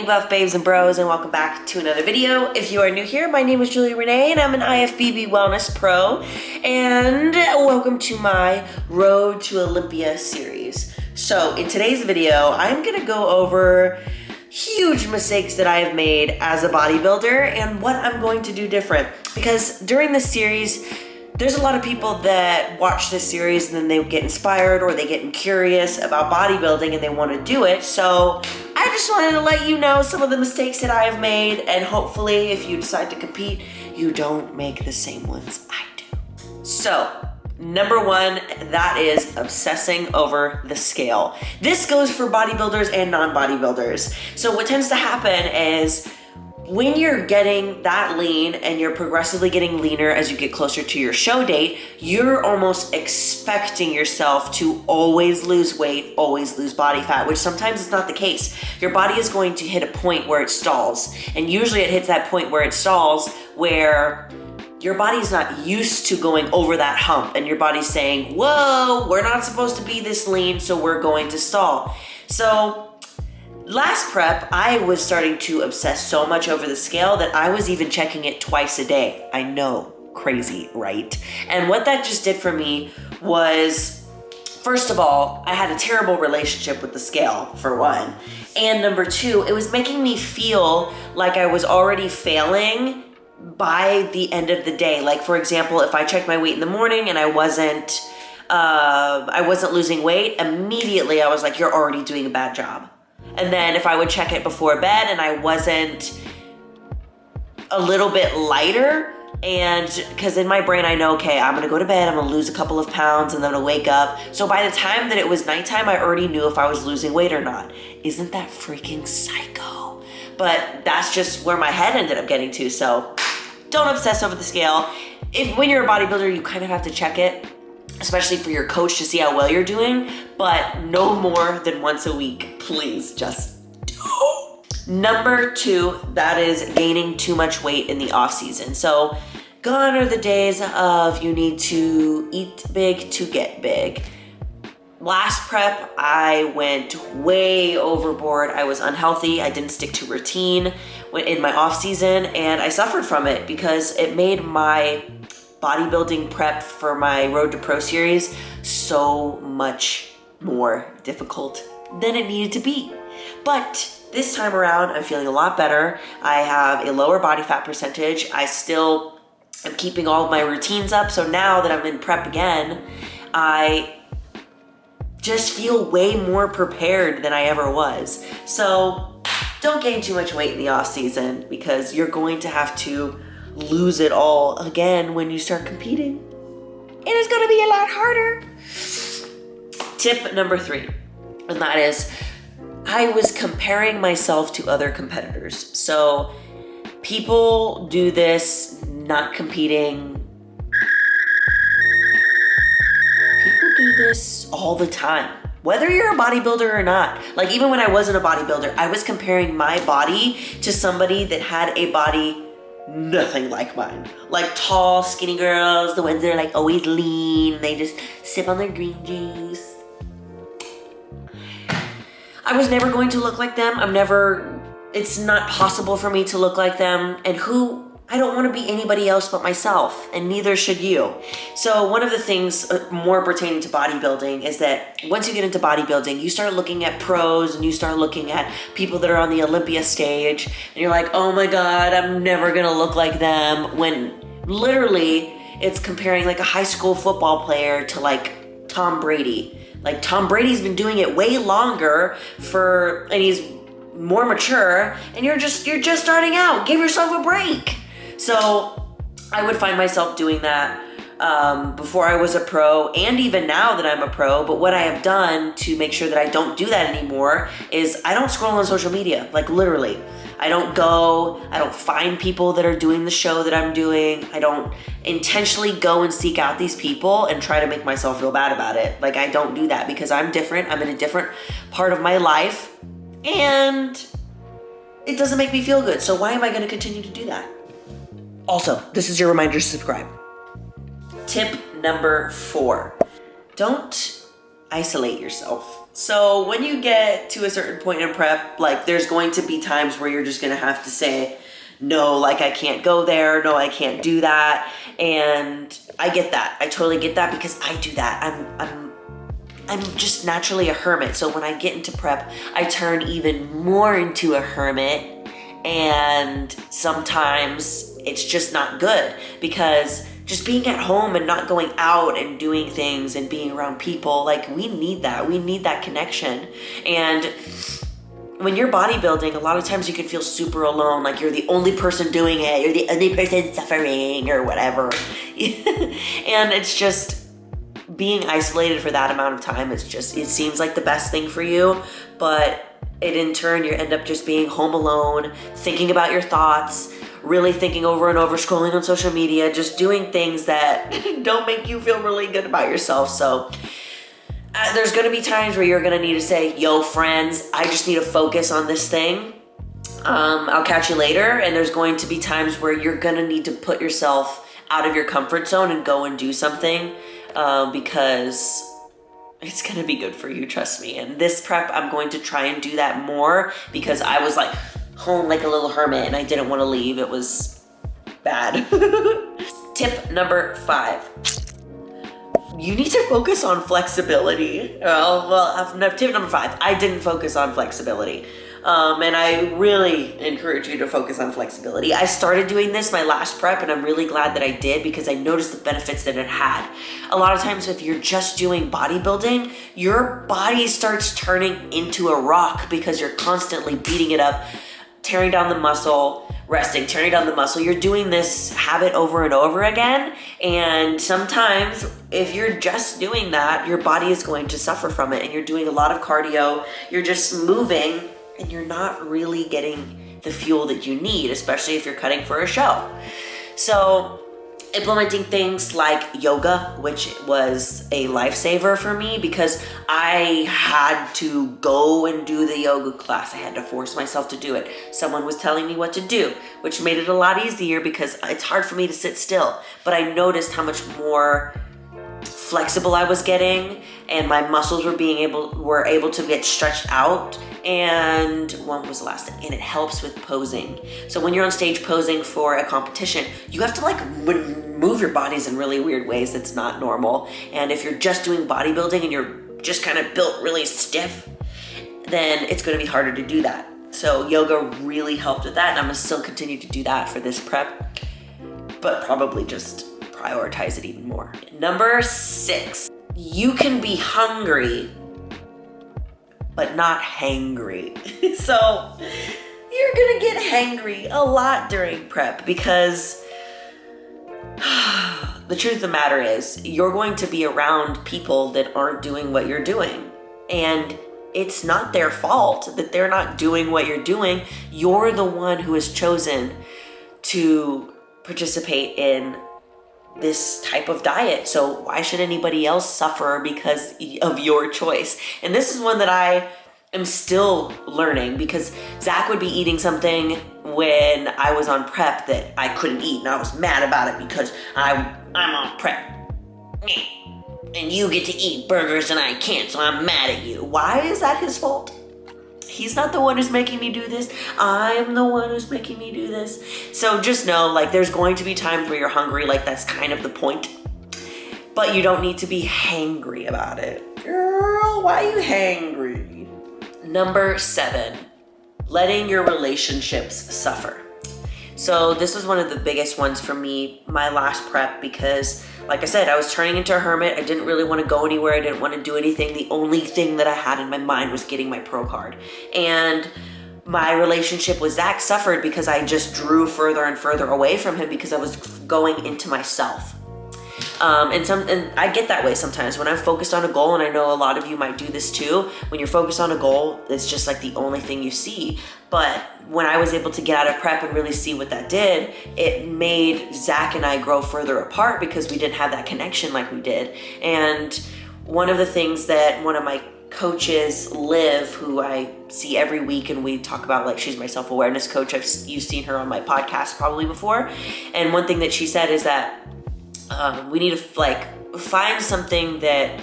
buff babes and bros, and welcome back to another video. If you are new here, my name is Rene and I'm an ifbb wellness pro, and welcome to my Road to Olympia series. So in today's video, I'm gonna go over huge mistakes that I have made as a bodybuilder and what I'm going to do different. Because during this series, there's a lot of people that watch this series and then they get inspired or they get curious about bodybuilding and they want to do it. So I just wanted to let you know some of the mistakes that I have made, and hopefully if you decide to compete, you don't make the same ones I do. So number one, that is obsessing over the scale. This goes for bodybuilders and non-bodybuilders. So what tends to happen is when you're getting that lean and you're progressively getting leaner as you get closer to your show date, you're almost expecting yourself to always lose weight, always lose body fat, which sometimes is not the case. Your body is going to hit a point where it stalls. And usually it hits that point where it stalls where your body's not used to going over that hump and your body's saying, whoa, we're not supposed to be this lean, so we're going to stall. So last prep, I was starting to obsess so much over the scale that I was even checking it twice a day. I know, crazy, right? And what that just did for me was, first of all, I had a terrible relationship with the scale, for one. And number two, it was making me feel like I was already failing by the end of the day. Like, for example, if I checked my weight in the morning and I wasn't losing weight, immediately I was like, you're already doing a bad job. And then if I would check it before bed and I wasn't a little bit lighter, and because in my brain I know, okay, I'm gonna go to bed, I'm gonna lose a couple of pounds and then I'm gonna wake up. So by the time that it was nighttime, I already knew if I was losing weight or not. Isn't that freaking psycho? But that's just where my head ended up getting to. So don't obsess over the scale. When you're a bodybuilder, you kind of have to check it, especially for your coach to see how well you're doing, but no more than once a week. Please just don't. Number two, that is gaining too much weight in the off season. So gone are the days of you need to eat big to get big. Last prep, I went way overboard. I was unhealthy. I didn't stick to routine in my off season, and I suffered from it because it made my bodybuilding prep for my Road to Pro series so much more difficult than it needed to be. But this time around, I'm feeling a lot better. I have a lower body fat percentage. I still am keeping all of my routines up. So now that I'm in prep again, I just feel way more prepared than I ever was. So don't gain too much weight in the off season because you're going to have to lose it all again when you start competing. And it's gonna be a lot harder. Tip number three, and that is, I was comparing myself to other competitors. So people do this not competing. People do this all the time, whether you're a bodybuilder or not. Like even when I wasn't a bodybuilder, I was comparing my body to somebody that had a body nothing like mine. Like tall, skinny girls, the ones that are like always lean, they just sip on their green juice. I was never going to look like them. It's not possible for me to look like them. And I don't want to be anybody else but myself, and neither should you. So one of the things more pertaining to bodybuilding is that once you get into bodybuilding, you start looking at pros and you start looking at people that are on the Olympia stage, and you're like, oh my God, I'm never gonna look like them. When literally it's comparing like a high school football player to like Tom Brady. Like Tom Brady's been doing it way longer and he's more mature, and you're just starting out. Give yourself a break. So I would find myself doing that before I was a pro, and even now that I'm a pro. But what I have done to make sure that I don't do that anymore is I don't scroll on social media, like literally. I don't find people that are doing the show that I'm doing. I don't intentionally go and seek out these people and try to make myself feel bad about it. Like I don't do that because I'm different. I'm in a different part of my life and it doesn't make me feel good. So why am I going to continue to do that? Also, this is your reminder to subscribe. Tip number 4. Don't isolate yourself. So when you get to a certain point in prep, like there's going to be times where you're just gonna have to say, no, like I can't go there, no, I can't do that. And I get that. I totally get that because I do that. I'm just naturally a hermit. So when I get into prep, I turn even more into a hermit. And sometimes it's just not good because just being at home and not going out and doing things and being around people, like we need that. We need that connection. And when you're bodybuilding, a lot of times you can feel super alone, like you're the only person doing it, you're the only person suffering or whatever. And it's just being isolated for that amount of time. It seems like the best thing for you, but in turn, you end up just being home alone, thinking about your thoughts, really thinking over and over, scrolling on social media, just doing things that don't make you feel really good about yourself. So there's gonna be times where you're gonna need to say, yo friends, I just need to focus on this thing. I'll catch you later. And there's going to be times where you're gonna need to put yourself out of your comfort zone and go and do something because it's gonna be good for you, trust me. And this prep, I'm going to try and do that more because I was like home like a little hermit and I didn't want to leave. It was bad. Tip number 5. You need to focus on flexibility. Tip number 5, I didn't focus on flexibility. And I really encourage you to focus on flexibility. I started doing this my last prep and I'm really glad that I did because I noticed the benefits that it had. A lot of times if you're just doing bodybuilding, your body starts turning into a rock because you're constantly beating it up, tearing down the muscle, resting, tearing down the muscle. You're doing this habit over and over again. And sometimes if you're just doing that, your body is going to suffer from it. And you're doing a lot of cardio, you're just moving and you're not really getting the fuel that you need, especially if you're cutting for a show. So implementing things like yoga, which was a lifesaver for me because I had to go and do the yoga class. I had to force myself to do it. Someone was telling me what to do, which made it a lot easier because it's hard for me to sit still. But I noticed how much more flexible I was getting and my muscles were able to get stretched out. And when was the last thing? And it helps with posing. So when you're on stage posing for a competition, you have to like move your bodies in really weird ways that's not normal. And if you're just doing bodybuilding and you're just kind of built really stiff, then it's going to be harder to do that. So yoga really helped with that. And I'm going to still continue to do that for this prep, but probably just prioritize it even more. Number 6, you can be hungry but not hangry. So you're gonna get hangry a lot during prep because the truth of the matter is you're going to be around people that aren't doing what you're doing. And it's not their fault that they're not doing what you're doing. You're the one who has chosen to participate in this type of diet. So why should anybody else suffer because of your choice? And this is one that I am still learning because Zach would be eating something when I was on prep that I couldn't eat. And I was mad about it because I'm on prep. And you get to eat burgers and I can't, so I'm mad at you. Why is that his fault? He's not the one who's making me do this. I'm the one who's making me do this. So just know, like, there's going to be times where you're hungry. Like, that's kind of the point. But you don't need to be hangry about it. Girl, why are you hangry? Number 7, letting your relationships suffer. So this was one of the biggest ones for me, my last prep, because like I said, I was turning into a hermit. I didn't really want to go anywhere. I didn't want to do anything. The only thing that I had in my mind was getting my pro card. And my relationship with Zach suffered because I just drew further and further away from him because I was going into myself. And I get that way sometimes when I'm focused on a goal, and I know a lot of you might do this too. When you're focused on a goal, it's just like the only thing you see. But when I was able to get out of prep and really see what that did, it made Zach and I grow further apart because we didn't have that connection like we did. And one of the things that one of my coaches, Liv, who I see every week and we talk about, like, she's my self-awareness coach. You've seen her on my podcast probably before. And one thing that she said is that we need to like find something that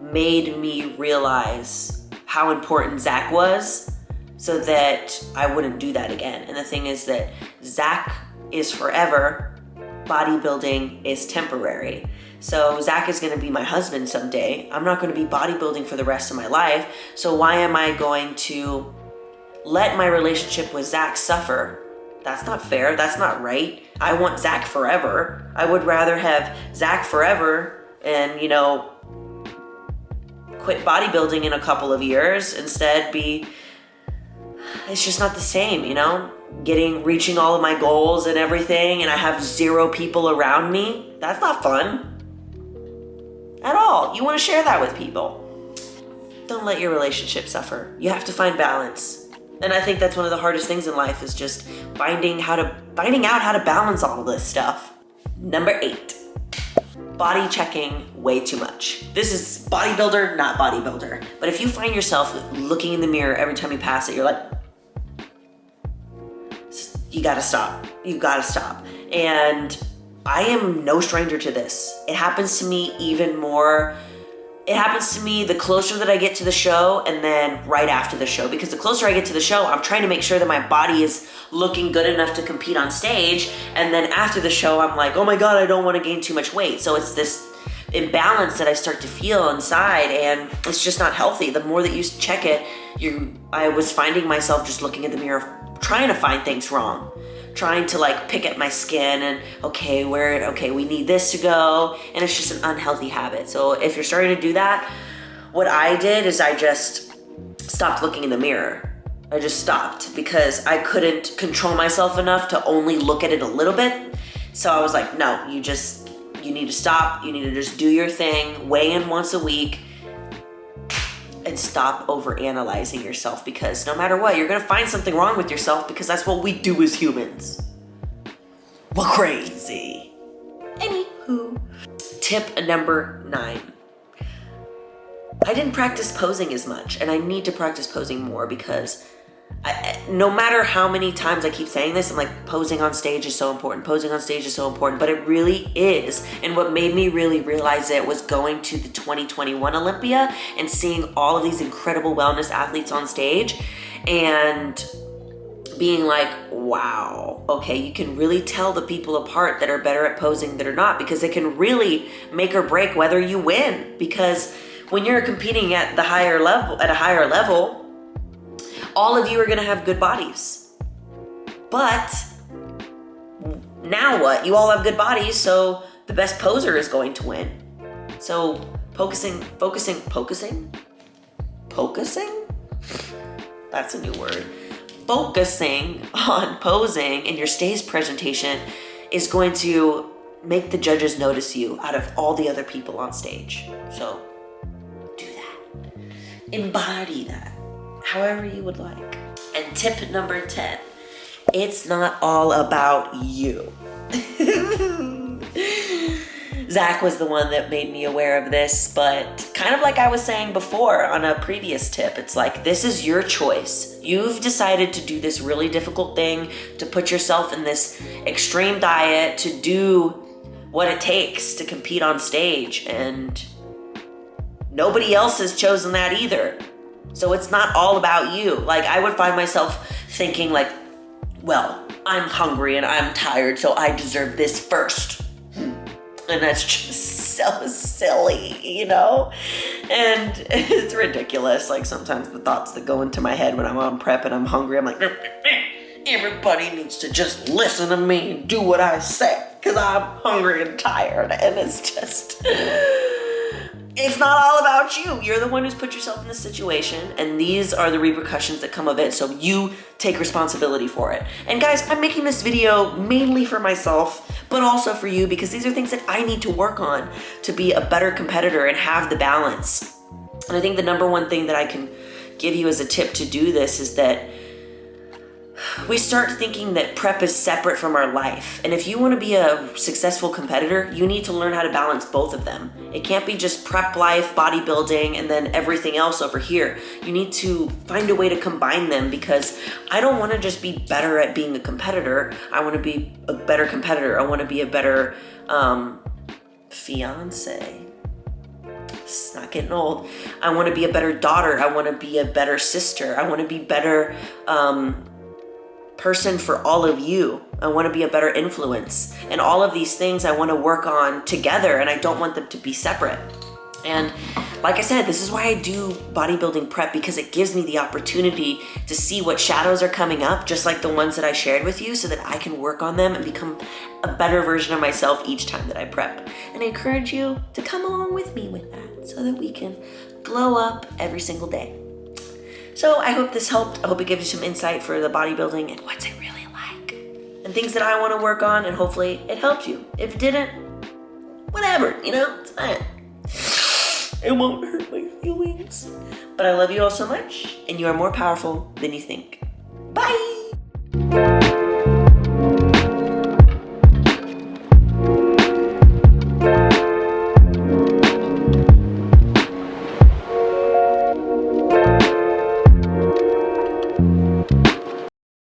made me realize how important Zach was so that I wouldn't do that again. And the thing is that Zach is forever, bodybuilding is temporary. So Zach is gonna be my husband someday. I'm not gonna be bodybuilding for the rest of my life. So why am I going to let my relationship with Zach suffer? That's not fair, that's not right. I want Zach forever. I would rather have Zach forever and, you know, quit bodybuilding in a couple of years, instead it's just not the same, you know? Reaching all of my goals and everything, and I have 0 people around me. That's not fun at all. You want to share that with people. Don't let your relationship suffer. You have to find balance. And I think that's one of the hardest things in life, is just finding out how to balance all of this stuff. Number 8, body checking way too much. This is bodybuilder, not bodybuilder. But if you find yourself looking in the mirror every time you pass it, you're like, you gotta stop. You gotta stop. And I am no stranger to this. It happens to me even more. It happens to me the closer that I get to the show, and then right after the show. Because the closer I get to the show, I'm trying to make sure that my body is looking good enough to compete on stage. And then after the show, I'm like, oh my God, I don't want to gain too much weight. So it's this imbalance that I start to feel inside, and it's just not healthy. The more that you check it, I was finding myself just looking at the mirror, trying to find things wrong, trying to like pick at my skin and okay, we need this to go, and it's just an unhealthy habit. So if you're starting to do that, what I did is I just stopped looking in the mirror. I just stopped because I couldn't control myself enough to only look at it a little bit. So I was like, no, you need to stop. You need to just do your thing, weigh in once a week, and stop overanalyzing yourself, because no matter what, you're gonna find something wrong with yourself, because that's what we do as humans. We're crazy. Anywho, tip number 9. I didn't practice posing as much, and I need to practice posing more, because no matter how many times I keep saying this, I'm like, posing on stage is so important, posing on stage is so important, but it really is. And what made me really realize it was going to the 2021 Olympia and seeing all of these incredible wellness athletes on stage and being like, wow, okay, you can really tell the people apart that are better at posing that are not, because it can really make or break whether you win. Because when you're competing at a higher level, all of you are gonna have good bodies. But now what? You all have good bodies, so the best poser is going to win. So focusing? That's a new word. Focusing on posing in your stage presentation is going to make the judges notice you out of all the other people on stage. So do that. Embody that however you would like. And tip number 10, it's not all about you. Zach was the one that made me aware of this, but kind of like I was saying before on a previous tip, it's like, this is your choice. You've decided to do this really difficult thing, to put yourself in this extreme diet, to do what it takes to compete on stage, and nobody else has chosen that either. So it's not all about you. Like, I would find myself thinking like, well, I'm hungry and I'm tired, so I deserve this first. And that's just so silly, you know? And it's ridiculous. Like, sometimes the thoughts that go into my head when I'm on prep and I'm hungry, I'm like, everybody needs to just listen to me and do what I say, because I'm hungry and tired. And it's just, it's not all about you. You're the one who's put yourself in this situation, and these are the repercussions that come of it, so you take responsibility for it. And guys, I'm making this video mainly for myself, but also for you, because these are things that I need to work on to be a better competitor and have the balance. And I think the number one thing that I can give you as a tip to do this is that we start thinking that prep is separate from our life. And if you want to be a successful competitor, you need to learn how to balance both of them. It can't be just prep life, bodybuilding, and then everything else over here. You need to find a way to combine them, because I don't want to just be better at being a competitor. I want to be a better competitor. I want to be a better fiance. It's not getting old. I want to be a better daughter. I want to be a better sister. I want to be better person for all of you. I want to be a better influence. And all of these things I want to work on together, and I don't want them to be separate. And like I said, this is why I do bodybuilding prep, because it gives me the opportunity to see what shadows are coming up, just like the ones that I shared with you, so that I can work on them and become a better version of myself each time that I prep. And I encourage you to come along with me with that, so that we can glow up every single day. So I hope this helped. I hope it gives you some insight for the bodybuilding and what's it really like, and things that I want to work on, and hopefully it helped you. If it didn't, whatever, it's fine. It won't hurt my feelings. But I love you all so much, and you are more powerful than you think. Bye!